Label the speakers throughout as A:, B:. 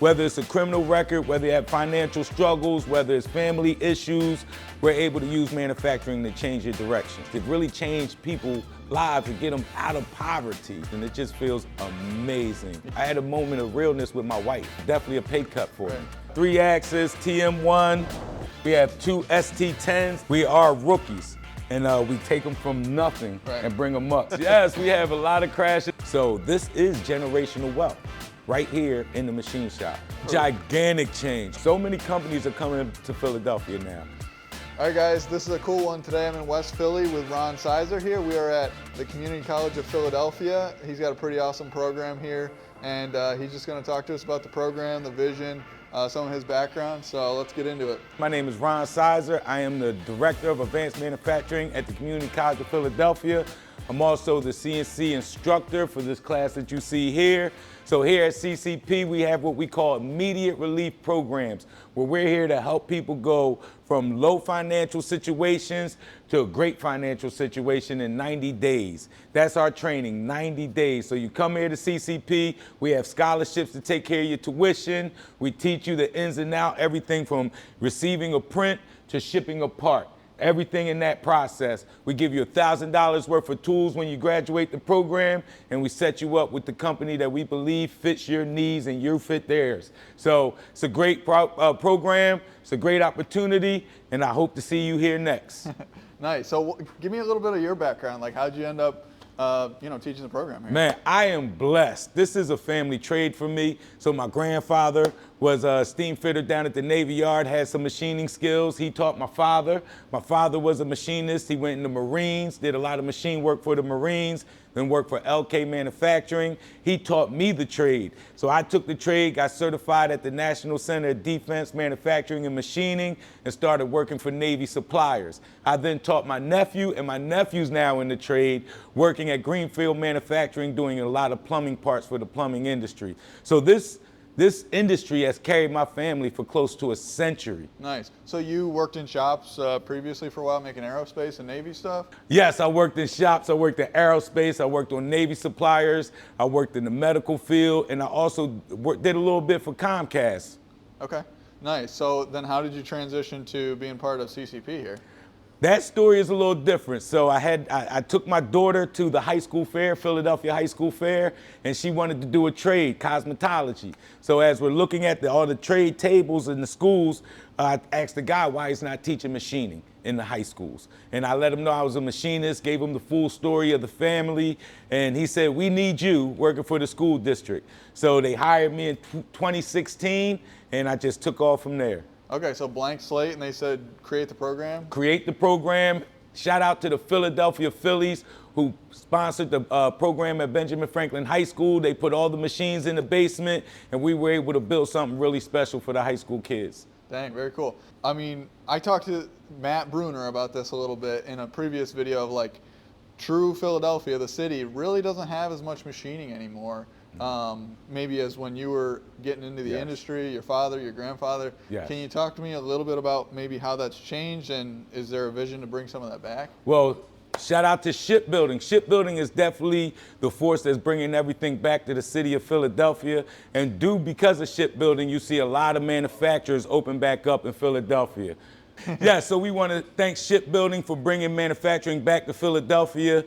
A: Whether it's a criminal record, whether you have financial struggles, whether it's family issues, we're able to use manufacturing to change your direction. To really change people's lives and get them out of poverty. And it just feels amazing. I had a moment of realness with my wife. Definitely a pay cut for me. 3-axis, TM1. We have 2 ST10s. We are rookies. And we take them from nothing and bring them up. Yes, we have a lot of crashes. So this is generational wealth right here in the machine shop. Gigantic change. So many companies are coming to Philadelphia now.
B: All right, guys, this is a cool one. Today I'm in West Philly with Ron Sizer here. We are at the Community College of Philadelphia. He's got a pretty awesome program here, and he's just going to talk to us about the program, the vision, some of his background, so let's get into it.
A: My name is Ron Sizer. I am the Director of Advanced Manufacturing at the Community College of Philadelphia. I'm also the CNC instructor for this class that you see here. So here at CCP, we have what we call immediate relief programs, where we're here to help people go from low financial situations to a great financial situation in 90 days. That's our training, 90 days. So you come here to CCP, we have scholarships to take care of your tuition. We teach you the ins and outs, everything from receiving a print to shipping a part. Everything in that process. We give you $1,000 worth of tools when you graduate the program, and we set you up with the company that we believe fits your needs and you fit theirs. So it's a great program, it's a great opportunity, and I hope to see you here next.
B: Nice. So give me a little bit of your background. Like, how'd you end up teaching the program here?
A: Man, I am blessed. This is a family trade for me. So my grandfather was a steam fitter down at the Navy Yard, had some machining skills. He taught my father. My father was a machinist. He went in the Marines, did a lot of machine work for the Marines, then worked for LK Manufacturing. He taught me the trade. So I took the trade, got certified at the National Center of Defense Manufacturing and Machining, and started working for Navy suppliers. I then taught my nephew, and my nephew's now in the trade, working at Greenfield Manufacturing, doing a lot of plumbing parts for the plumbing industry. So this industry has carried my family for close to a century.
B: Nice. So you worked in shops previously for a while, making aerospace and Navy stuff?
A: Yes, I worked in shops. I worked in aerospace. I worked on Navy suppliers. I worked in the medical field, and I also did a little bit for Comcast.
B: Okay, nice. So then how did you transition to being part of CCP here?
A: That story is a little different. So I took my daughter to the high school fair, Philadelphia High School Fair, and she wanted to do a trade, cosmetology. So as we're looking at all the trade tables in the schools, I asked the guy why he's not teaching machining in the high schools. And I let him know I was a machinist, gave him the full story of the family, and he said, we need you working for the school district. So they hired me in 2016, and I just took off from there.
B: Okay, so blank slate, and they said create the program?
A: Create the program. Shout out to the Philadelphia Phillies who sponsored the program at Benjamin Franklin High School. They put all the machines in the basement, and we were able to build something really special for the high school kids.
B: Dang, very cool. I mean, I talked to Matt Bruner about this a little bit in a previous video of like, true Philadelphia, the city, really doesn't have as much machining anymore. Maybe as when you were getting into the industry, your father, your grandfather.
A: Yes.
B: Can you talk to me a little bit about maybe how that's changed, and is there a vision to bring some of that back?
A: Well, shout out to shipbuilding. Shipbuilding is definitely the force that's bringing everything back to the city of Philadelphia. And because of shipbuilding, you see a lot of manufacturers open back up in Philadelphia. Yeah, so we want to thank shipbuilding for bringing manufacturing back to Philadelphia.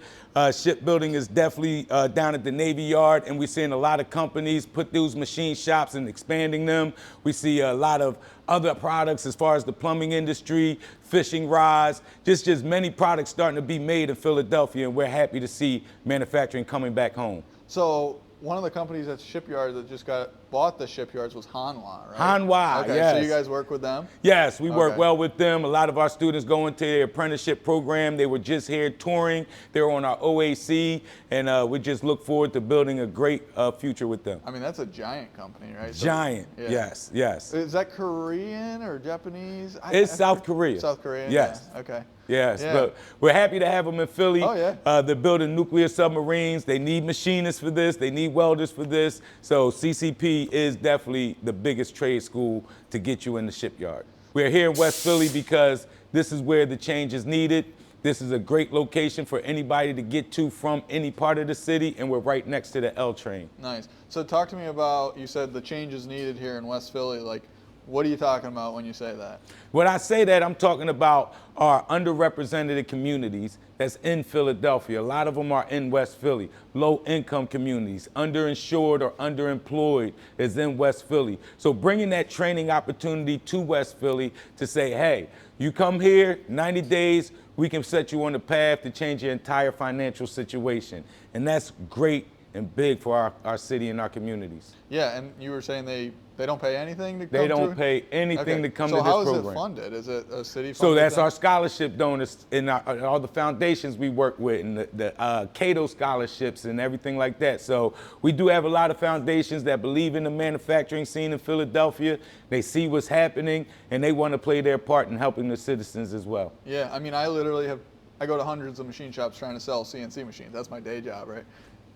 A: Shipbuilding is definitely down at the Navy Yard, and we're seeing a lot of companies put those machine shops and expanding them. We see a lot of other products as far as the plumbing industry, fishing rods, just many products starting to be made in Philadelphia, and we're happy to see manufacturing coming back home.
B: So one of the companies at the shipyard that just bought the shipyards was Hanwha, right?
A: Hanwha,
B: okay,
A: yes.
B: So you guys work with them?
A: Yes, we work well with them. A lot of our students go into their apprenticeship program. They were just here touring. They were on our OAC, and we just look forward to building a great future with them.
B: I mean, that's a giant company, right?
A: Giant,
B: so,
A: yes, yes.
B: Is that Korean or Japanese?
A: It's South Korea.
B: South Korean?
A: Yes.
B: Yeah. Okay.
A: Yes, but we're happy to have them in Philly.
B: Oh, yeah.
A: They're building nuclear submarines. They need machinists for this. They need welders for this. So CCP is definitely the biggest trade school to get you in the shipyard. We're here in West Philly because this is where the change is needed. This is a great location for anybody to get to from any part of the city, and we're right next to the L train.
B: Nice. So talk to me about, you said the changes needed here in West Philly. Like, what are you talking about when you say that?
A: When I say that, I'm talking about our underrepresented communities that's in Philadelphia. A lot of them are in West Philly. Low-income communities, underinsured or underemployed is in West Philly. So bringing that training opportunity to West Philly to say, hey, you come here, 90 days, we can set you on the path to change your entire financial situation. And that's great and big for our city and our communities.
B: Yeah, and you were saying they don't pay anything to come
A: They don't
B: through?
A: pay anything to come to this
B: program. So
A: program.
B: how is it funded? Is it a city funded
A: So that's
B: thing?
A: our scholarship donors and all the foundations we work with, and the Cato scholarships and everything like that. So we do have a lot of foundations that believe in the manufacturing scene in Philadelphia. They see what's happening, and they want to play their part in helping the citizens as well.
B: Yeah, I mean, I go to hundreds of machine shops trying to sell CNC machines. That's my day job, right?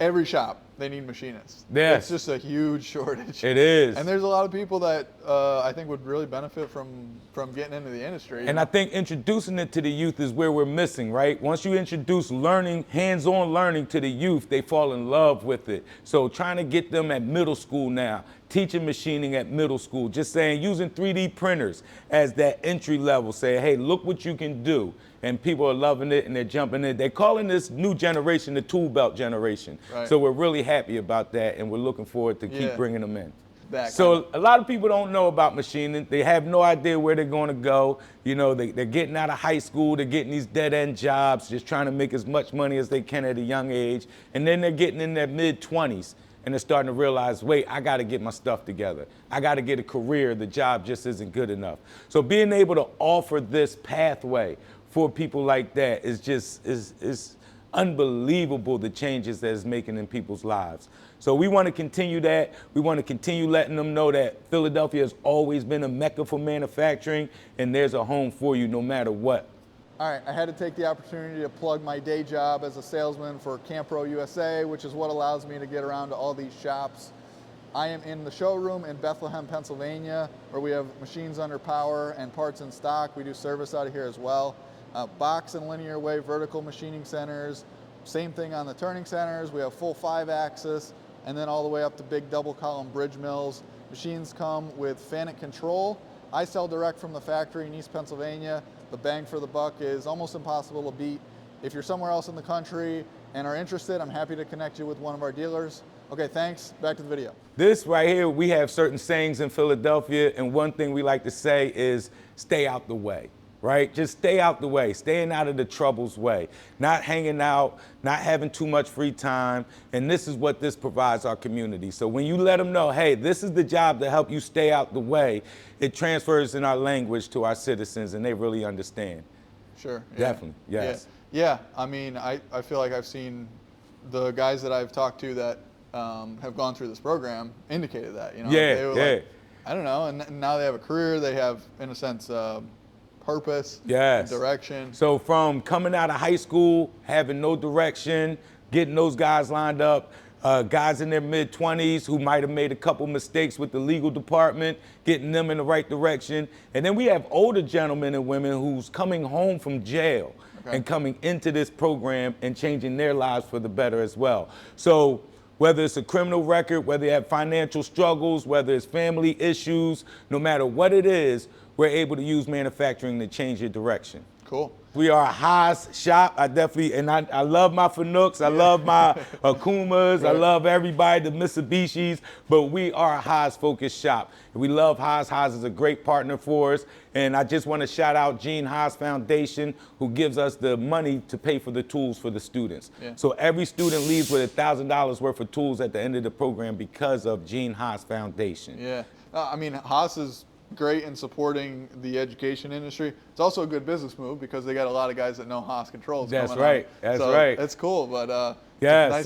B: Every shop, they need machinists.
A: Yes.
B: It's just a huge shortage.
A: It is.
B: And there's a lot of people that I think would really benefit from getting into the industry.
A: And I think introducing it to the youth is where we're missing, right? Once you introduce learning, hands-on learning to the youth, they fall in love with it. So trying to get them at middle school now, teaching machining at middle school, just saying using 3D printers as that entry level, say, hey, look what you can do. And people are loving it and they're jumping in. They're calling this new generation the tool belt generation.
B: Right.
A: So we're really happy about that, and we're looking forward to keep bringing them in.
B: Back
A: So a lot of people don't know about machining. They have no idea where they're going to go. You know, they're getting out of high school, they're getting these dead-end jobs, just trying to make as much money as they can at a young age. And then they're getting in their mid-20s, and they're starting to realize, wait, I got to get my stuff together. I got to get a career. The job just isn't good enough. So being able to offer this pathway for people like that is just is unbelievable, the changes that it's making in people's lives. So we want to continue that. We want to continue letting them know that Philadelphia has always been a mecca for manufacturing, and there's a home for you no matter what.
B: All right, I had to take the opportunity to plug my day job as a salesman for Campro USA, which is what allows me to get around to all these shops. I am in the showroom in Bethlehem, Pennsylvania, where we have machines under power and parts in stock. We do service out of here as well. Box and linear wave vertical machining centers, same thing on the turning centers. We have full 5-axis, and then all the way up to big double column bridge mills. Machines come with FANUC control. I sell direct from the factory in East Pennsylvania. The bang for the buck is almost impossible to beat. If you're somewhere else in the country and are interested, I'm happy to connect you with one of our dealers. Okay, thanks. Back to the video.
A: This right here, we have certain sayings in Philadelphia, and one thing we like to say is stay out the way. Right? Just stay out the way, staying out of the trouble's way, not hanging out, not having too much free time. And this is what this provides our community. So when you let them know, hey, this is the job to help you stay out the way, it transfers in our language to our citizens, and they really understand.
B: Sure. Yeah.
A: Definitely, yes.
B: Yeah, I mean, I feel like I've seen the guys that I've talked to that have gone through this program indicated that, you know. They were like, I don't know, and now they have a career, they have, in a sense, purpose, direction.
A: So from coming out of high school, having no direction, getting those guys lined up, guys in their mid-20s who might have made a couple mistakes with the legal department, getting them in the right direction. And then we have older gentlemen and women who's coming home from jail and coming into this program and changing their lives for the better as well. So whether it's a criminal record, whether you have financial struggles, whether it's family issues, no matter what it is, we're able to use manufacturing to change your direction.
B: Cool.
A: We are a Haas shop. I love my FANUCs, I love my Akumas, I love everybody, the Mitsubishis, but we are a Haas-focused shop. We love Haas. Haas is a great partner for us, and I just want to shout out Gene Haas Foundation, who gives us the money to pay for the tools for the students. So every student leaves with $1,000 worth of tools at the end of the program because of Gene Haas Foundation.
B: Yeah, I mean, Haas is great in supporting the education industry. It's also a good business move because they got a lot of guys that know Haas controls.
A: That's right.
B: That's right. That's cool, but
A: yeah,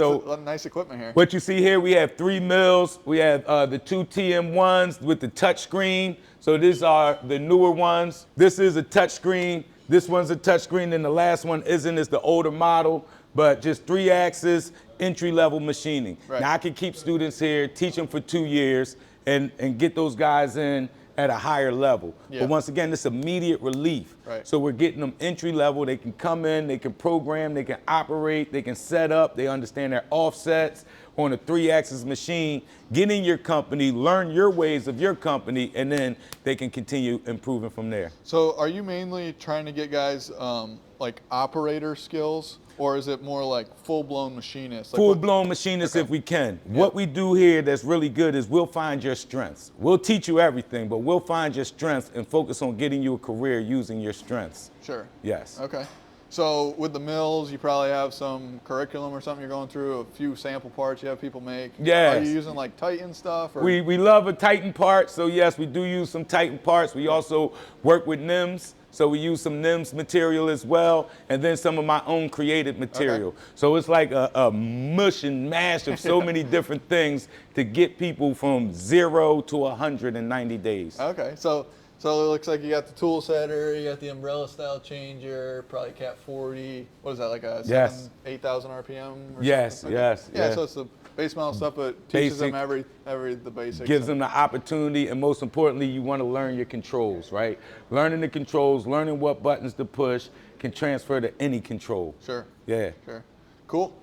B: nice equipment here.
A: What you see here, we have 3 mills. We have the 2 TM1s with the touch screen. So these are the newer ones. This is a touch screen. This one's a touch screen, and the last one isn't. It's the older model, but just 3-axis entry-level machining. Now I can keep students here, teach them for 2 years, and get those guys in at a higher level.
B: Yeah.
A: But once again, it's immediate relief.
B: Right.
A: So we're getting them entry level. They can come in, they can program, they can operate, they can set up, they understand their offsets on a 3-axis machine. Get in your company, learn your ways of your company, and then they can continue improving from there.
B: So are you mainly trying to get guys like operator skills, or is it more like full-blown machinists? Like
A: Full-blown machinists if we can. What we do here that's really good is we'll find your strengths. We'll teach you everything, but we'll find your strengths and focus on getting you a career using your strengths.
B: Sure.
A: Yes.
B: Okay. So with the mills, you probably have some curriculum or something you're going through, a few sample parts you have people make.
A: Yes.
B: Are you using like Titan stuff? Or?
A: We love a Titan part, so yes, we do use some Titan parts. We also work with NIMS, so we use some NIMS material as well, and then some of my own created material.
B: Okay.
A: So it's like a mush and mash of so many different things to get people from 0 to 100 in 90 days.
B: Okay, so it looks like you got the tool setter, you got the umbrella style changer, probably Cat 40. What is that, like a 8,000 RPM? Or
A: yes,
B: something?
A: yes.
B: Yeah,
A: yes.
B: so it's the base model stuff, but teaches
A: Basic.
B: them the basics.
A: Gives them the opportunity, and most importantly, you want to learn your controls, right? Learning the controls, learning what buttons to push can transfer to any control.
B: Sure.
A: Yeah.
B: Sure. Cool.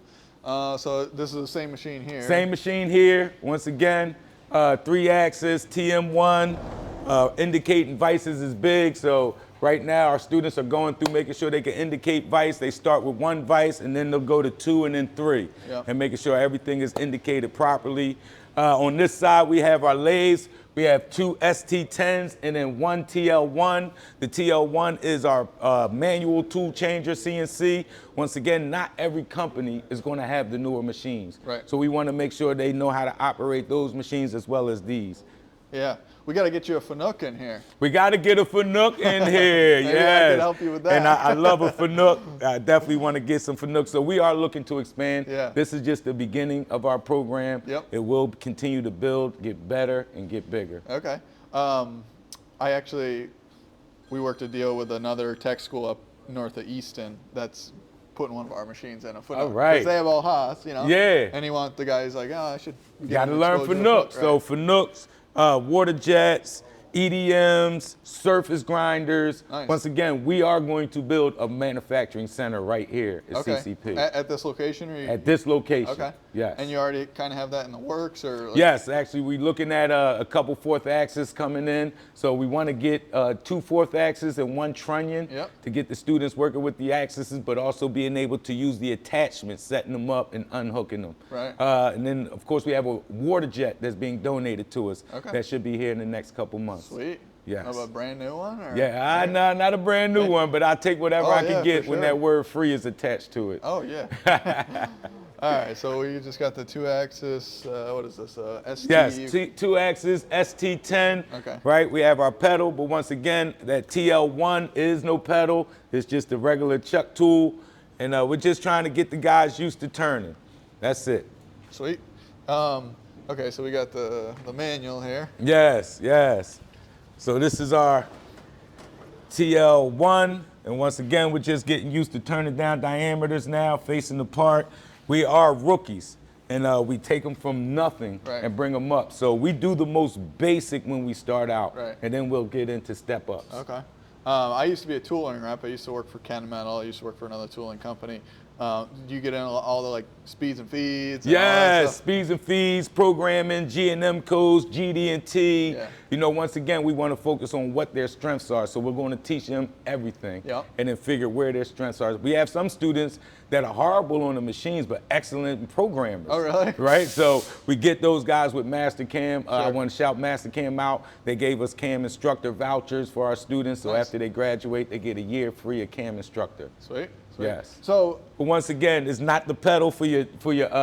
B: So this is the same machine here.
A: Same machine here. Once again, 3-axis TM1. Indicating vices is big, so right now our students are going through making sure they can indicate vice. They start with 1 vice and then they'll go to 2 and then 3, and making sure everything is indicated properly. On this side we have our lathes. We have 2 ST10s and then 1 TL-1. The TL-1 is our manual tool changer CNC. Once again, not every company is going to have the newer machines.
B: Right.
A: So we want to make sure they know how to operate those machines as well as these.
B: Yeah. We got to get you a Fanuc in here.
A: We got to get a Fanuc in here,
B: Maybe
A: yes.
B: I can help you with that.
A: And I love a Fanuc. I definitely want to get some Fanucs. So we are looking to expand.
B: Yeah.
A: This is just the beginning of our program.
B: Yep.
A: It will continue to build, get better, and get bigger.
B: Okay. We worked a deal with another tech school up north of Easton that's putting one of our machines in a Fanuc.
A: All right.
B: Because they have all Haas, you know.
A: Yeah.
B: And the guy's like, oh, I should get
A: Got to
B: him
A: learn
B: exposure to
A: Fanucs.
B: Fanuc,
A: So
B: right.
A: Fanucs, water jets, EDMs, surface grinders.
B: Nice.
A: Once again, we are going to build a manufacturing center right here at CCP.
B: At this location? Or
A: At this location.
B: Okay.
A: Yes.
B: And you already kind of have that in the works? Or like...
A: Yes, actually, we're looking at a couple 4th axis coming in. So we want to get 2 4th axis and 1 trunnion to get the students working with the axes, but also being able to use the attachments, setting them up and unhooking them.
B: Right.
A: And then, of course, we have a water jet that's being donated to us.
B: Okay.
A: That should be here in the next couple months.
B: Sweet.
A: Yes.
B: How about a brand new one? Or?
A: Yeah, not a brand new one, but I'll take whatever I can get when that word free is attached to it.
B: Oh, yeah. All right, so we just got the 2-axis, what is this, ST?
A: Yes, 2-axis, ST10,
B: okay.
A: Right? We have our pedal, but once again, that TL-1 is no pedal. It's just a regular chuck tool, and we're just trying to get the guys used to turning. That's it.
B: Sweet. Okay, so we got the manual here.
A: Yes, yes. So this is our TL-1, and once again, we're just getting used to turning down diameters now, facing the part. We are rookies, and we take them from nothing and bring them up. So we do the most basic when we start out, and then we'll get into step-ups.
B: Okay. I used to be a tooling rep. I used to work for Kennametal. I used to work for another tooling company. Do you get into all the like speeds and feeds? And
A: yes, speeds and feeds, programming, G&M codes, GD&T.
B: Yeah.
A: You know, once again, we want to focus on what their strengths are. So we're going to teach them everything and then figure where their strengths are. We have some students that are horrible on the machines, but excellent programmers.
B: Oh, really?
A: Right? So we get those guys with mastercam. I want to shout mastercam out. They gave us CAM instructor vouchers for our students. So after they graduate, they get a year free of CAM instructor.
B: Sweet.
A: Yes.
B: So,
A: but once again, it's not the pedal for your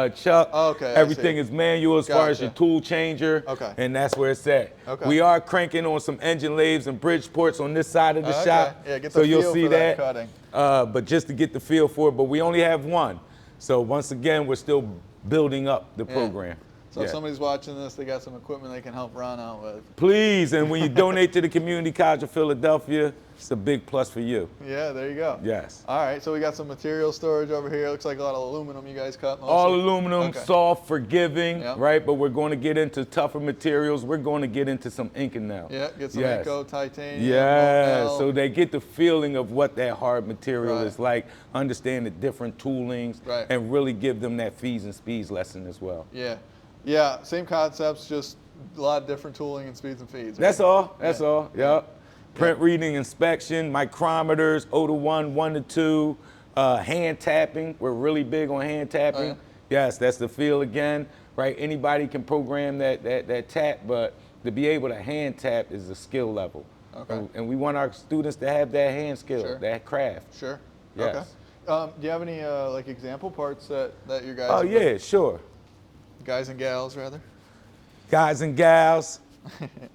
A: chuck.
B: Okay.
A: Everything is manual as far as your tool changer.
B: Okay.
A: And that's where it's at.
B: Okay.
A: We are cranking on some engine lathes and bridge ports on this side of the shop.
B: Yeah, get the
A: so you'll
B: feel
A: see
B: for that cutting.
A: But just to get the feel for it, but we only have 1. So once again, we're still building up the program.
B: So if somebody's watching this, they got some equipment they can help Ron out with.
A: Please, and when you donate to the Community College of Philadelphia, it's a big plus for you.
B: Yeah, there you go.
A: Yes.
B: All right, so we got some material storage over here. Looks like a lot of aluminum you guys cut mostly.
A: All aluminum,
B: Okay.
A: soft, forgiving,
B: Yep.
A: right? But we're going to get into tougher materials. We're going to get into some inking now.
B: Yeah, get some
A: Yes.
B: Eco, titanium.
A: Yeah,
B: Monel.
A: so they get the feeling of what that hard material
B: Right.
A: is like, understand the different toolings,
B: Right.
A: and really give them that fees and speeds lesson as well.
B: Yeah. Yeah, same concepts, just a lot of different tooling and speeds and feeds.
A: That's
B: right?
A: all. That's
B: Yeah.
A: all. Yep. Print reading, inspection, micrometers, O to 1, 1 to 2, hand tapping. We're really big on hand tapping.
B: Oh, yeah?
A: Yes, that's the feel again, right? Anybody can program that tap, but to be able to hand tap is a skill level.
B: Okay.
A: And we want our students to have that hand skill,
B: Sure.
A: that craft.
B: Sure.
A: Yes.
B: Okay. Do you have any like example parts that your guys?
A: Oh yeah, sure.
B: Guys and gals rather.
A: Guys and gals,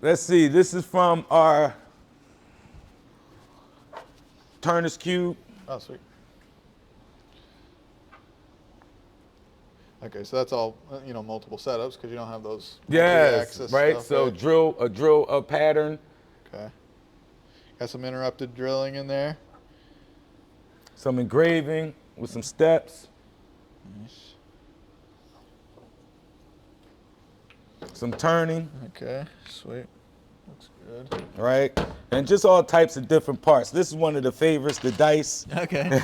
A: let's see. This is from our Turner's Cube.
B: Oh, sweet. Okay, so that's all multiple setups because you don't have those.
A: Yes,
B: multi-axis
A: right.
B: stuff,
A: So drill a pattern.
B: Okay. Got some interrupted drilling in there.
A: Some engraving with some steps.
B: Nice.
A: Some turning,
B: Okay, sweet. Looks good.
A: right? And just all types of different parts. This is one of the favorites, the dice.
B: Okay.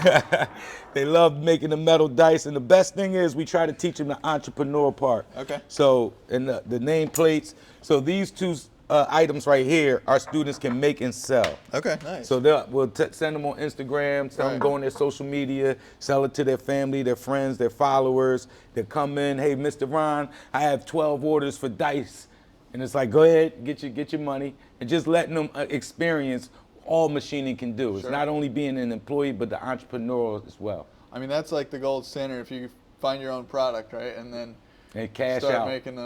A: They love making the metal dice. And the best thing is we try to teach them the entrepreneur part.
B: Okay.
A: So, and the name plates. So these two items right here, our students can make and sell.
B: Okay, nice.
A: So we'll send them on Instagram, tell them
B: Right.
A: go on their social media, sell it to their family, their friends, their followers. They come in, hey, Mr. Ron, I have 12 orders for dice. And it's like, go ahead, get your money. And just letting them experience all machining can do. It's
B: Sure.
A: not only being an employee, but the entrepreneur as well.
B: I mean, that's like the gold standard if you find your own product, right? And then
A: And cash
B: start
A: out.
B: making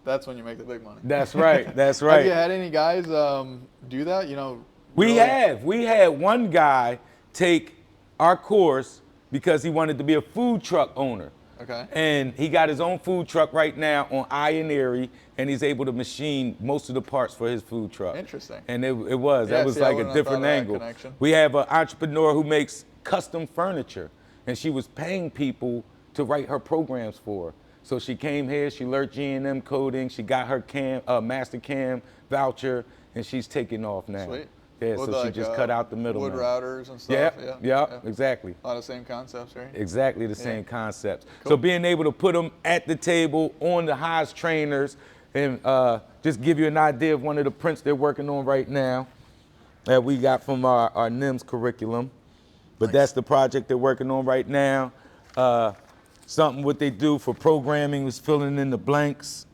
B: that's when you make the big money.
A: That's right, that's right.
B: Have you had any guys do that?
A: We
B: really-
A: have. We had one guy take our course because he wanted to be a food truck owner.
B: Okay.
A: And he got his own food truck right now on I and Erie, and he's able to machine most of the parts for his food truck.
B: Interesting.
A: And it was.
B: Yeah,
A: That was
B: see, I
A: like
B: wouldn't
A: a
B: have
A: different
B: thought of that
A: angle.
B: connection.
A: We have an entrepreneur who makes custom furniture, and she was paying people to write her programs for her. So she came here, she learned G&M coding, she got her mastercam voucher, and she's taking off now.
B: Sweet.
A: Yeah,
B: With
A: so she
B: like,
A: just cut out the middle.
B: wood routers and stuff.
A: Yeah, exactly.
B: A lot of same concepts, right?
A: Exactly the same concepts.
B: Cool.
A: So being able to put them at the table on the Haas trainers and just give you an idea of one of the prints they're working on right now that we got from our NIMS curriculum. But
B: Nice.
A: that's the project they're working on right now. Something what they do for programming is filling in the blanks,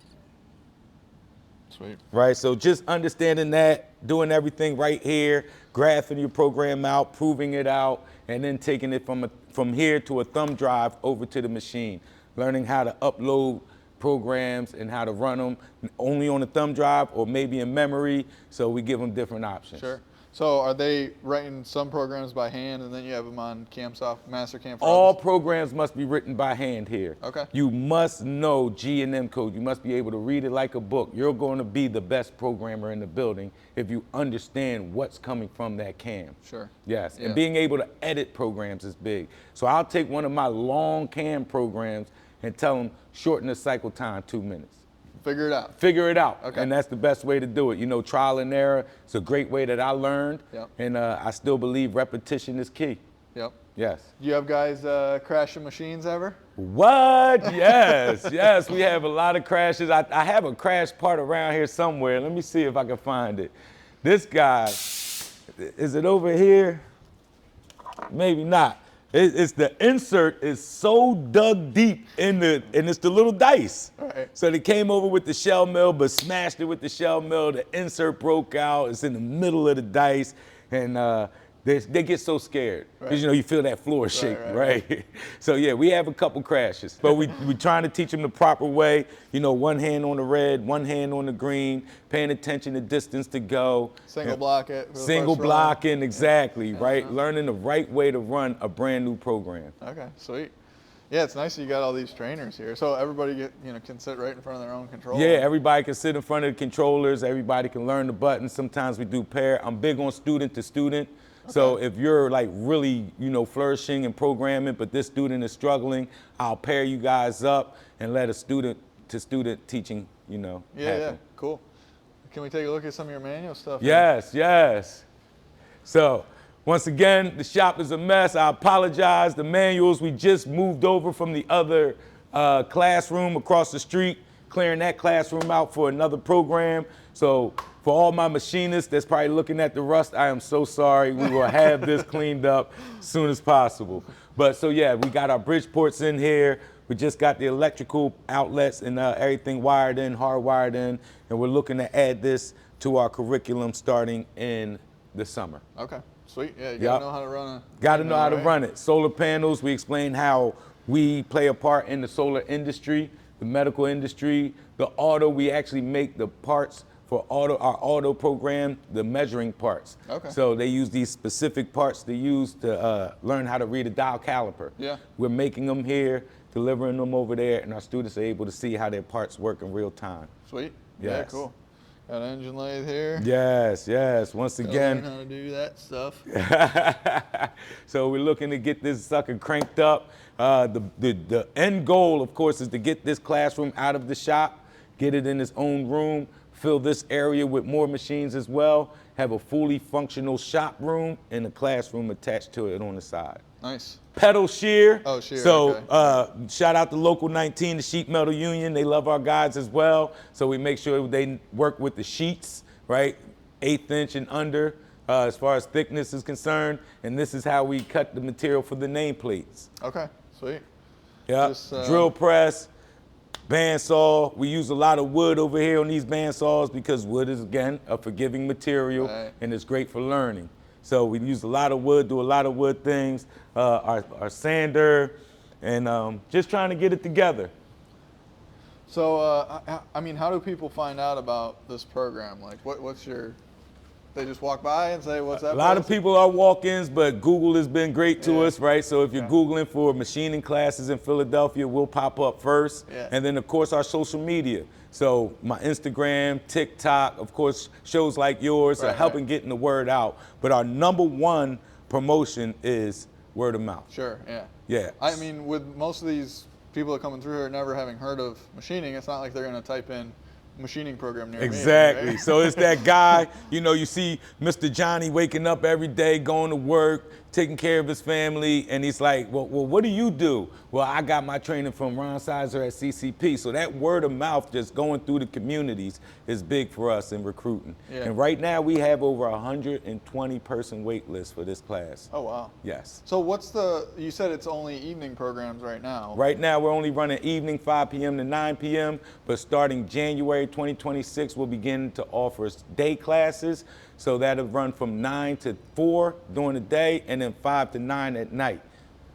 B: Sweet.
A: right? So just understanding that, doing everything right here, graphing your program out, proving it out, and then taking it from here to a thumb drive over to the machine. Learning how to upload programs and how to run them only on a thumb drive or maybe in memory. So we give them different options.
B: Sure. So are they writing some programs by hand and then you have them on mastercam for
A: All
B: others?
A: programs must be written by hand here.
B: Okay.
A: You must know G&M code. You must be able to read it like a book. You're going to be the best programmer in the building if you understand what's coming from that cam.
B: Sure.
A: Yes,
B: Yeah.
A: and being able to edit programs is big. So I'll take one of my long cam programs and tell them shorten the cycle time 2 minutes.
B: Figure it out.
A: Figure it out,
B: Okay.
A: and that's the best way to do it. You know, trial and error is a great way that I learned,
B: Yep.
A: and I still believe repetition is key.
B: Yep.
A: Yes.
B: Do you have guys crashing machines ever?
A: What? Yes, yes, we have a lot of crashes. I have a crash part around here somewhere. Let me see if I can find it. This guy, is it over here? Maybe not. It's the insert is so dug deep and it's the little dice.
B: Right.
A: So they came over with the shell mill, but smashed it with the shell mill. The insert broke out. It's in the middle of the dice, and they get so scared because you know you feel that floor shake, right? So yeah, we have a couple crashes, but we trying to teach them the proper way. You know, one hand on the red, one hand on the green, paying attention to distance to go.
B: Single block it. for the
A: Single
B: first run.
A: blocking, exactly, right? Learning the right way to run a brand new program.
B: Okay, sweet. Yeah, it's nice that you got all these trainers here. So everybody can sit right in front of their own controller.
A: Yeah, everybody can sit in front of the controllers. Everybody can learn the buttons. Sometimes we do pair. I'm big on student to student. Okay. So if you're like really, flourishing in programming, but this student is struggling, I'll pair you guys up and let a student to student teaching, happen.
B: Yeah, cool. Can we take a look at some of your manual stuff?
A: Yes, yes. So once again, the shop is a mess. I apologize. The manuals, we just moved over from the other classroom across the street, clearing that classroom out for another program. So for all my machinists that's probably looking at the rust, I am so sorry. We will have this cleaned up as soon as possible. But so yeah, we got our bridge ports in here. We just got the electrical outlets and everything wired in, hardwired in, and we're looking to add this to our curriculum starting in the summer.
B: Okay, sweet. Yeah, you gotta know how to run it.
A: Gotta know how to run it. Solar panels, we explain how we play a part in the solar industry, the medical industry, the auto, we actually make the parts for our auto program, the measuring parts.
B: Okay.
A: So they use these specific parts to use to learn how to read a dial caliper.
B: Yeah.
A: We're making them here, delivering them over there, and our students are able to see how their parts work in real time.
B: Sweet.
A: Yes.
B: Yeah, cool. Got an engine lathe here.
A: Yes, yes. Once again.
B: Learn how to do that stuff.
A: So we're looking to get this sucker cranked up. The end goal, of course, is to get this classroom out of the shop, get it in its own room, fill this area with more machines as well, have a fully functional shop room and a classroom attached to it on the side.
B: Nice.
A: Pedal shear.
B: Oh, shear.
A: So
B: okay.
A: Shout out to Local 19, the Sheet Metal Union. They love our guys as well. So we make sure they work with the sheets, right? 1/8 inch and under as far as thickness is concerned. And this is how we cut the material for the nameplates.
B: Okay, sweet.
A: Yeah. Drill press, bandsaw. We use a lot of wood over here on these bandsaws because wood is, again, a forgiving material, right, and it's great for learning. So we use a lot of wood, do a lot of wood things, our sander, and just trying to get it together.
B: So, I mean, how do people find out about this program? Like, what's your, they just walk by and say, what's that?
A: A lot of people are walk-ins, but Google has been great to us, right? So if you're Googling for machining classes in Philadelphia, we'll pop up first. Yeah. And then, of course, our social media. So my Instagram, TikTok, of course, shows like yours are helping getting the word out. But our #1 promotion is word of mouth.
B: Sure, yeah.
A: Yeah.
B: I mean, with most of these people that are coming through here never having heard of machining, it's not like they're going to type in machining program near
A: exactly.
B: me. Right?
A: So it's that guy, you see Mr. Johnny waking up every day, going to work, taking care of his family, and he's like, well, what do you do? Well, I got my training from Ron Sizer at CCP. So that word of mouth just going through the communities is big for us in recruiting. Yeah. And right now we have over 120 person wait list for this class.
B: Oh, wow.
A: Yes.
B: So you said it's only evening programs right now.
A: Right now we're only running evening 5 p.m. to 9 p.m., but starting January 2026, we'll begin to offer day classes. So that'll run from 9 to 4 during the day and then 5 to 9 at night.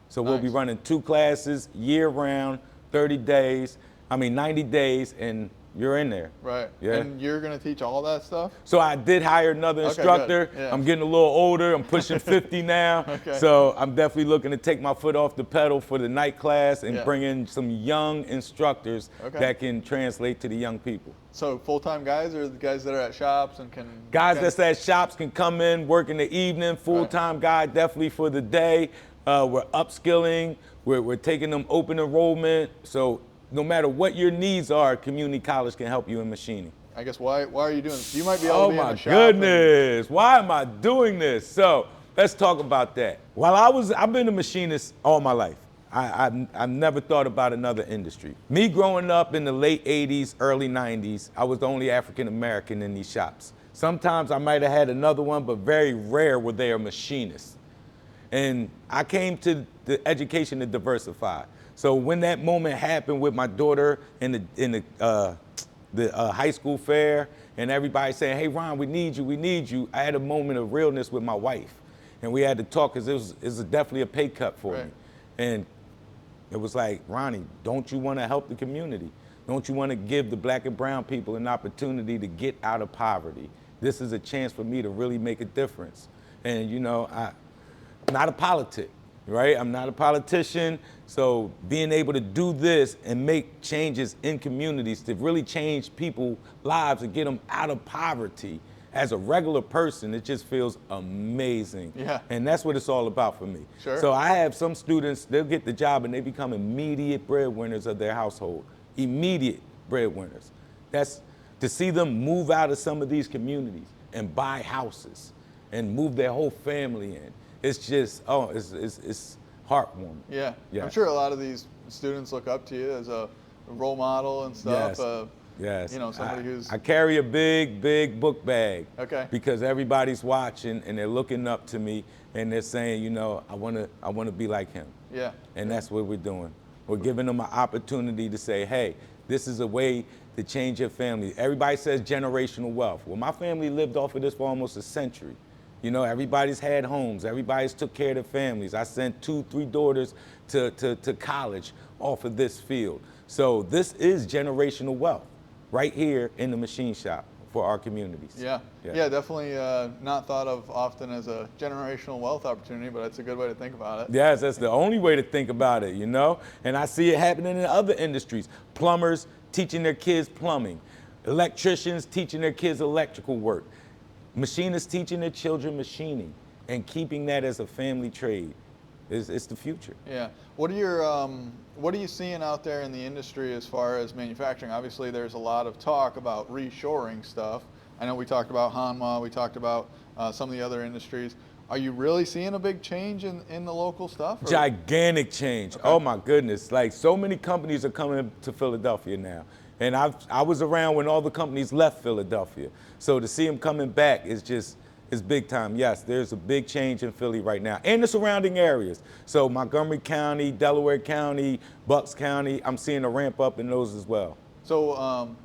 A: So we'll be running 2 classes year round, 90 days, and you're in there.
B: Right.
A: Yeah.
B: And you're going to teach all that stuff?
A: So I did hire another instructor. Yeah. I'm getting a little older. I'm pushing 50 now. Okay. So I'm definitely looking to take my foot off the pedal for the night class and bring in some young instructors that can translate to the young people.
B: So full-time guys or the guys that are at shops and can...
A: Guys that's at shops can come in, work in the evening. Full-time guy definitely for the day. We're upskilling. We're taking them open enrollment. So no matter what your needs are, community college can help you in machining.
B: I guess why are you doing this? You might be able to be in a shop.
A: Oh my goodness, why am I doing this? So let's talk about that. I've been a machinist all my life. I never thought about another industry. Me growing up in the late 80s, early 90s, I was the only African American in these shops. Sometimes I might have had another one, but very rare were they a machinist. And I came to the education to diversify. So when that moment happened with my daughter in the high school fair and everybody saying, hey, Ron, we need you, I had a moment of realness with my wife. And we had to talk because it was definitely a pay cut for me. And it was like, Ronnie, don't you want to help the community? Don't you want to give the black and brown people an opportunity to get out of poverty? This is a chance for me to really make a difference. And, I'm not a politic. right? I'm not a politician, so being able to do this and make changes in communities to really change people's lives and get them out of poverty as a regular person, it just feels amazing.
B: Yeah.
A: And that's what it's all about for me.
B: Sure.
A: So I have some students, they'll get the job and they become immediate breadwinners of their household. Immediate breadwinners. That's to see them move out of some of these communities and buy houses and move their whole family in. It's just, it's heartwarming.
B: Yeah.
A: Yeah.
B: I'm sure a lot of these students look up to you as a role model and stuff.
A: Yes. Yes.
B: You know, somebody who's...
A: I carry a big book bag.
B: Okay.
A: Because everybody's watching and they're looking up to me and they're saying, you know, I wanna be like him.
B: Yeah.
A: And that's what we're doing. We're giving them an opportunity to say, hey, this is a way to change your family. Everybody says generational wealth. Well, my family lived off of this for almost a century. You know, everybody's had homes. Everybody's took care of their families. I sent 2-3 daughters to college off of this field. So this is generational wealth right here in the machine shop for our communities.
B: Yeah, yeah, definitely not thought of often as a generational wealth opportunity, but it's a good way to think about it.
A: Yes, that's the only way to think about it, you know? And I see it happening in other industries. Plumbers teaching their kids plumbing. Electricians teaching their kids electrical work. Machinists teaching their children machining and keeping that as a family trade. It's the future.
B: Yeah. What are you seeing out there in the industry as far as manufacturing? Obviously, there's a lot of talk about reshoring stuff. I know we talked about Hanwha, we talked about some of the other industries. Are you really seeing a big change in the local stuff? Or?
A: Gigantic change. Okay. Oh my goodness. Like so many companies are coming to Philadelphia now. And I was around when all the companies left Philadelphia. So to see them coming back is big time. Yes, there's a big change in Philly right now and the surrounding areas. So Montgomery County, Delaware County, Bucks County, I'm seeing a ramp up in those as well.
B: So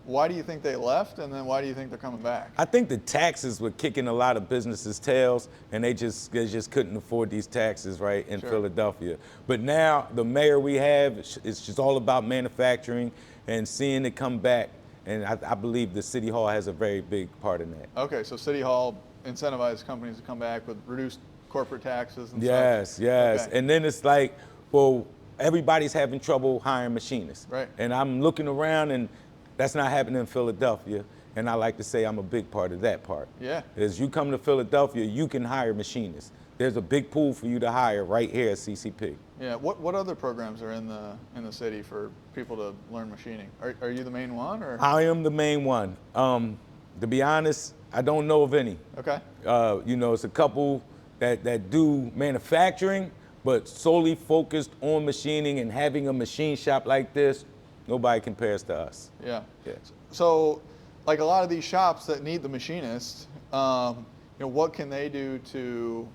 B: why do you think they left, and then why do you think they're coming back?
A: I think the taxes were kicking a lot of businesses' tails, and they just couldn't afford these taxes, right, in Philadelphia. But now the mayor we have, it's just all about manufacturing and seeing it come back. And I believe the City Hall has a very big part in that.
B: Okay, so City Hall incentivizes companies to come back with reduced corporate taxes and
A: yes,
B: such.
A: Yes,
B: Okay.
A: And then it's like, well, everybody's having trouble hiring machinists.
B: Right.
A: And I'm looking around and that's not happening in Philadelphia. And I like to say I'm a big part of that part.
B: Yeah.
A: As you come to Philadelphia, you can hire machinists. There's a big pool for you to hire right here at CCP.
B: Yeah. What other programs are in the city for people to learn machining? Are you the main one, or?
A: I am the main one. To be honest, I don't know of any.
B: Okay.
A: You know, it's a couple that do manufacturing, but solely focused on machining and having a machine shop like this, nobody compares to us.
B: Yeah.
A: Yeah.
B: So, like a lot of these shops that need the machinist, you know, what can they do to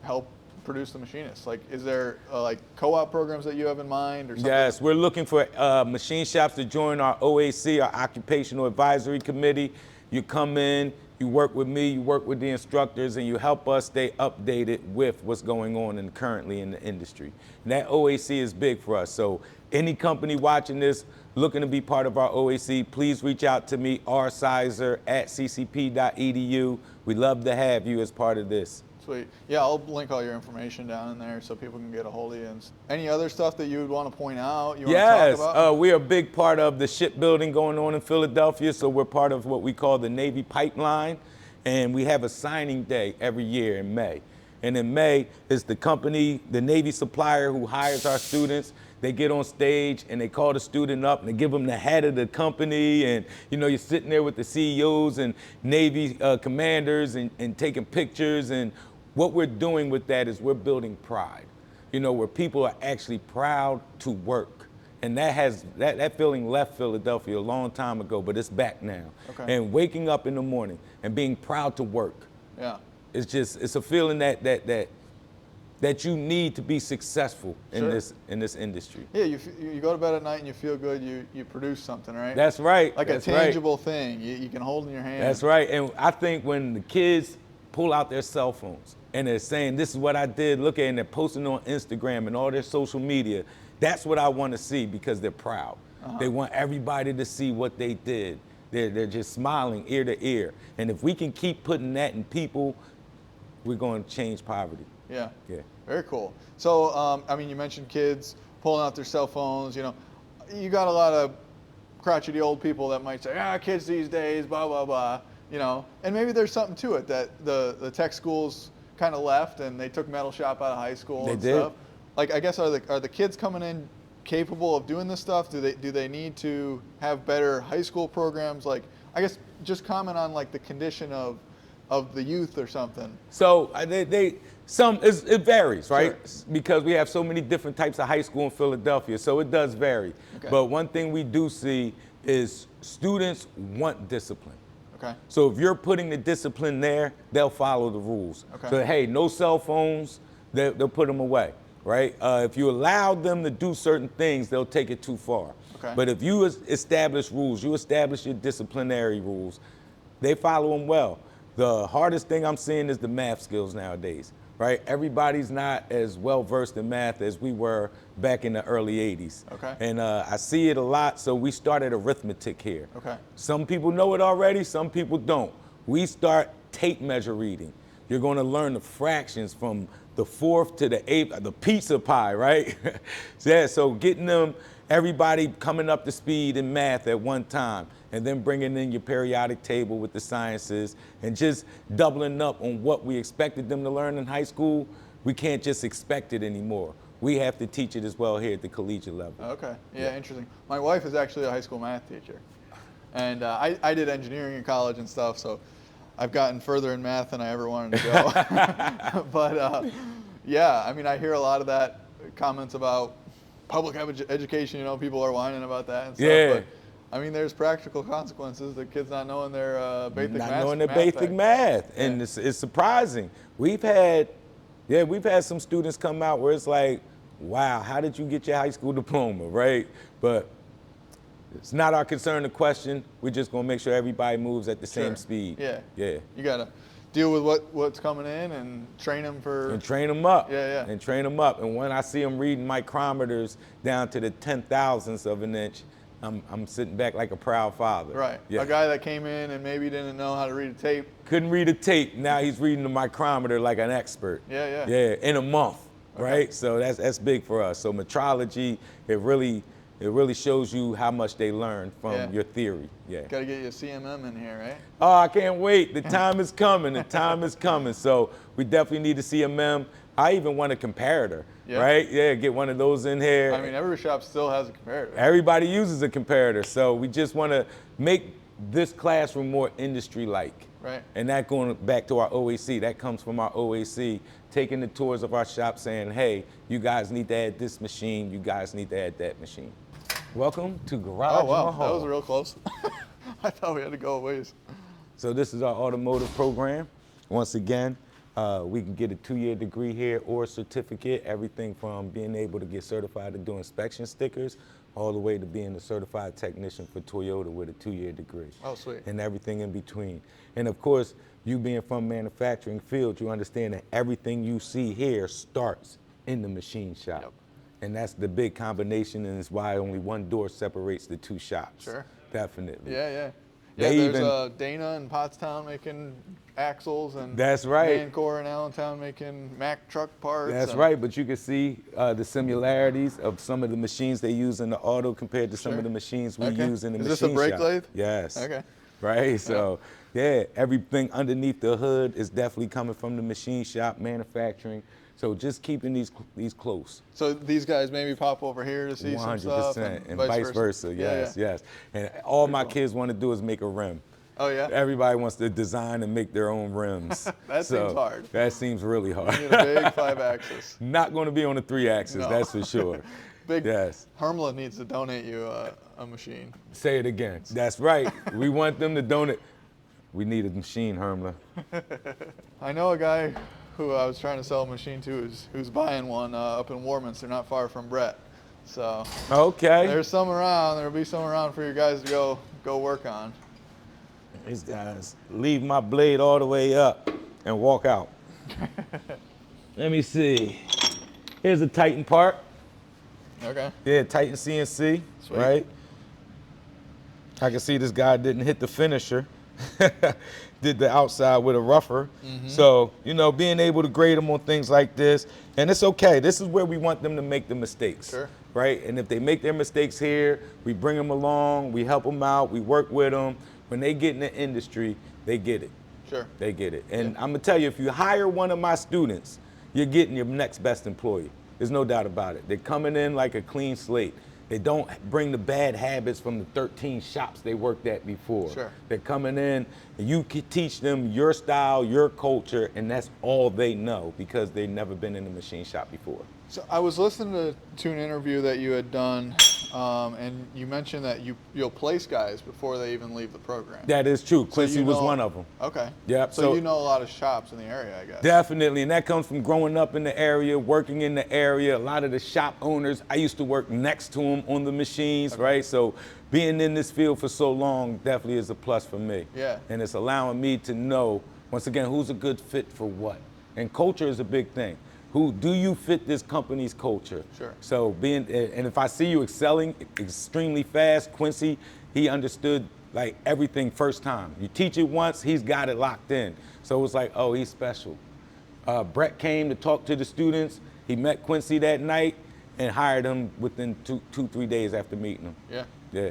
B: help produce the machinists? Like, is there like co-op programs that you have in mind, or something?
A: Yes, we're looking for machine shops to join our OAC, our Occupational Advisory Committee. You come in, you work with me, you work with the instructors, and you help us stay updated with what's going on currently in the industry. And that OAC is big for us. So any company watching this, looking to be part of our OAC, please reach out to me, rsizer@ccp.edu. We'd love to have you as part of this.
B: Sweet. Yeah, I'll link all your information down in there so people can get a hold of you. And any other stuff that you would want to point out? You want
A: Yes,
B: to talk about?
A: we're a big part of the shipbuilding going on in Philadelphia, so we're part of what we call the Navy Pipeline, and we have a signing day every year in May. And in May, it's the company, the Navy supplier who hires our students. They get on stage and they call the student up and they give them the hat of the company, and you know, you're sitting there with the CEOs and Navy commanders and taking pictures. And what we're doing with that is we're building pride, you know, where people are actually proud to work. And that feeling left Philadelphia a long time ago, but it's back now.
B: Okay.
A: And waking up in the morning and being proud to work.
B: Yeah.
A: It's a feeling that you need to be successful in this industry.
B: Yeah, you go to bed at night and you feel good. You produce something, right?
A: That's right.
B: Like
A: That's
B: a tangible thing you can hold in your hand.
A: That's right. And I think when the kids pull out their cell phones and they're saying, this is what I did, look at it, and they're posting on Instagram and all their social media, that's what I want to see, because they're proud. They want everybody to see what they did. They're just smiling ear to ear. And if we can keep putting that in people, we're going to change poverty.
B: Yeah.
A: Yeah.
B: Very cool. So, I mean, you mentioned kids pulling out their cell phones. You know, you got a lot of crotchety old people that might say, kids these days, blah, blah, blah. You know, and maybe there's something to it that the tech schools kind of left and they took metal shop out of high school and stuff. Like, I guess, are the kids coming in capable of doing this stuff? Do they need to have better high school programs? Like, I guess just comment on like the condition of the youth or something.
A: So it varies, right?
B: Sure.
A: Because we have so many different types of high school in Philadelphia, so it does vary.
B: Okay.
A: But one thing we do see is students want discipline.
B: Okay.
A: So if you're putting the discipline there, they'll follow the rules.
B: Okay.
A: So hey, no cell phones, they'll put them away, right? If you allow them to do certain things, they'll take it too far.
B: Okay.
A: But if you establish rules, you establish your disciplinary rules, they follow them well. The hardest thing I'm seeing is the math skills nowadays, right? Everybody's not as well versed in math as we were back in the early 80s.
B: Okay.
A: And I see it a lot, so we started arithmetic here.
B: Okay.
A: Some people know it already, some people don't. We start tape measure reading. You're going to learn the fractions from the 4th to the 8th, the pizza pie, right? So getting them, everybody coming up to speed in math at one time, and then bringing in your periodic table with the sciences, and just doubling up on what we expected them to learn in high school. We can't just expect it anymore. We have to teach it as well here at the collegiate level.
B: Okay, yeah, interesting. My wife is actually a high school math teacher. And I did engineering in college and stuff, so I've gotten further in math than I ever wanted to go. But yeah, I mean, I hear a lot of that comments about public education, you know, people are whining about that and stuff.
A: Yeah.
B: But, I mean, there's practical consequences. The kids not knowing their basic math.
A: Not knowing their basic math, and it's surprising. We've had some students come out where it's like, wow, how did you get your high school diploma, right? But it's not our concern to question. We're just gonna make sure everybody moves at the same speed.
B: Yeah.
A: Yeah.
B: You gotta deal with what's coming in and train them for.
A: And train them up.
B: Yeah, yeah.
A: And train them up. And when I see them reading micrometers down to the 10,000ths of an inch, I'm sitting back like a proud father.
B: Right.
A: Yeah.
B: A guy that came in and maybe didn't know how to read a tape.
A: Couldn't read a tape. Now he's reading the micrometer like an expert.
B: Yeah, yeah.
A: Yeah, in a month,
B: Okay.
A: right? So that's big for us. So metrology, it really shows you how much they learn from your theory. Yeah.
B: Got to get you a CMM in here, right?
A: Oh, I can't wait. The time is coming. The time is coming. So we definitely need to see a CMM. I even want a comparator, right? Yeah, get one of those in here.
B: I mean, every shop still has a comparator.
A: Everybody uses a comparator. So we just want to make this classroom more industry-like.
B: Right.
A: And that going back to our OAC, that comes from our OAC, taking the tours of our shop saying, hey, you guys need to add this machine, you guys need to add that machine. Welcome to Garage
B: Oh, wow,
A: Mahal.
B: that was real close. I thought we had to go a ways.
A: So this is our automotive program. Once again, we can get a 2-year degree here or a certificate, everything from being able to get certified to do inspection stickers, all the way to being a certified technician for Toyota with a 2-year degree.
B: Oh, sweet.
A: And everything in between. And of course, you being from manufacturing field, you understand that everything you see here starts in the machine shop.
B: Yep.
A: And that's the big combination, and it's why only one door separates the two shops.
B: Sure.
A: Definitely.
B: Yeah, yeah.
A: They
B: Yeah, there's
A: even-
B: Dana in Pottstown making axles, and
A: That's right.
B: Mancor in Allentown making Mack truck parts.
A: That's
B: and-
A: right, but you can see the similarities of some of the machines they use in the auto compared to some
B: Sure.
A: of the machines we
B: Okay.
A: use in the
B: Is
A: machine
B: this a brake
A: shop.
B: lathe?
A: Yes.
B: Okay.
A: Right, so yeah, everything underneath the hood is definitely coming from the machine shop, manufacturing. So just keeping these close.
B: So these guys maybe pop over here to see some stuff,
A: 100%, and vice versa.
B: Yeah,
A: Yes,
B: yeah.
A: yes. And all my kids want to do is make a rim.
B: Oh yeah.
A: Everybody wants to design and make their own rims.
B: That
A: So
B: seems hard.
A: That seems really hard.
B: You need a big 5-axis.
A: Not going to be on the 3-axis,
B: No.
A: that's for sure.
B: Big.
A: Yes.
B: Hermla needs to donate you a machine.
A: Say it again. That's right. We want them to donate. We need a machine, Hermla.
B: I know a guy who I was trying to sell a machine to who's buying one up in Warminster, not far from Brett. So
A: Okay.
B: there's some around. There'll be some around for you guys to go work on.
A: These guys leave my blade all the way up and walk out. Let me see. Here's a Titan part.
B: Okay.
A: Yeah, Titan CNC,
B: Sweet.
A: right? I can see this guy didn't hit the finisher. did the outside with a rougher. So, you know, being able to grade them on things like this, and it's okay. This is where we want them to make the mistakes.
B: Sure.
A: Right? And if they make their mistakes here, we bring them along, we help them out, we work with them. When they get in the industry, they get it.
B: Sure.
A: They get it. And I'm gonna tell you, if you hire one of my students, you're getting your next best employee. There's no doubt about it. They're coming in like a clean slate. They don't bring the bad habits from the 13 shops they worked at before.
B: Sure.
A: They're coming in, and you can teach them your style, your culture, and that's all they know because they've never been in a machine shop before.
B: So I was listening to an interview that you had done, and you mentioned that you'll place guys before they even leave the program.
A: That is true.
B: So
A: Quincy
B: you
A: was
B: know-
A: one of them.
B: Okay.
A: Yep.
B: So you know a lot of shops in the area, I guess.
A: Definitely, and that comes from growing up in the area, working in the area. A lot of the shop owners, I used to work next to them on the machines, right? So being in this field for so long definitely is a plus for me.
B: Yeah.
A: And it's allowing me to know, once again, who's a good fit for what. And culture is a big thing. Who do you fit this company's culture?
B: Sure.
A: So and if I see you excelling extremely fast, Quincy, he understood like everything first time. You teach it once, he's got it locked in. So it was like, oh, he's special. Brett came to talk to the students. He met Quincy that night and hired him within 3 days after meeting him.
B: Yeah.
A: Yeah.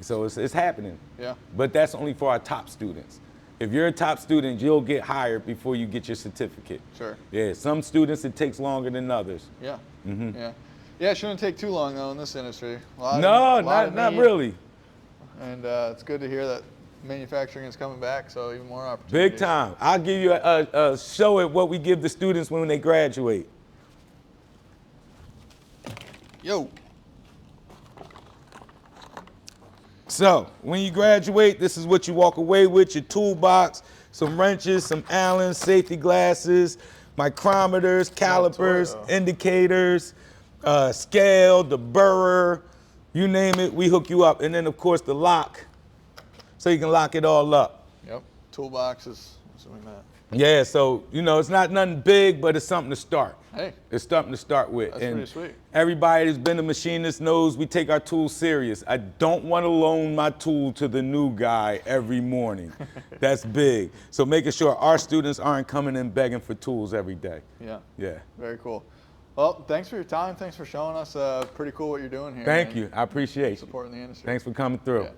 A: So it's happening.
B: Yeah.
A: But that's only for our top students. If you're a top student, you'll get hired before you get your certificate.
B: Sure.
A: Yeah, some students it takes longer than others.
B: Yeah. Yeah. Yeah, it shouldn't take too long though in this industry.
A: No, not really.
B: And it's good to hear that manufacturing is coming back, so even more opportunities.
A: Big time. I'll give you a show at what we give the students when they graduate.
B: Yo.
A: So, when you graduate, this is what you walk away with, your toolbox, some wrenches, some Allen, safety glasses, micrometers, calipers, indicators, scale, the burr, you name it, we hook you up. And then, of course, the lock, so you can lock it all up.
B: Yep. Toolboxes. That's what we meant.
A: Yeah, so, you know, it's not nothing big, but it's something to start.
B: Hey.
A: It's something to start with.
B: That's pretty sweet.
A: Everybody who's been a machinist knows we take our tools serious. I don't want to loan my tool to the new guy every morning. That's big. So making sure our students aren't coming in begging for tools every day.
B: Yeah.
A: Yeah.
B: Very cool. Well, thanks for your time. Thanks for showing us. Pretty cool what you're doing here.
A: Thank
B: man.
A: you. I appreciate you.
B: Supporting the industry.
A: Thanks for coming through.
B: Yeah.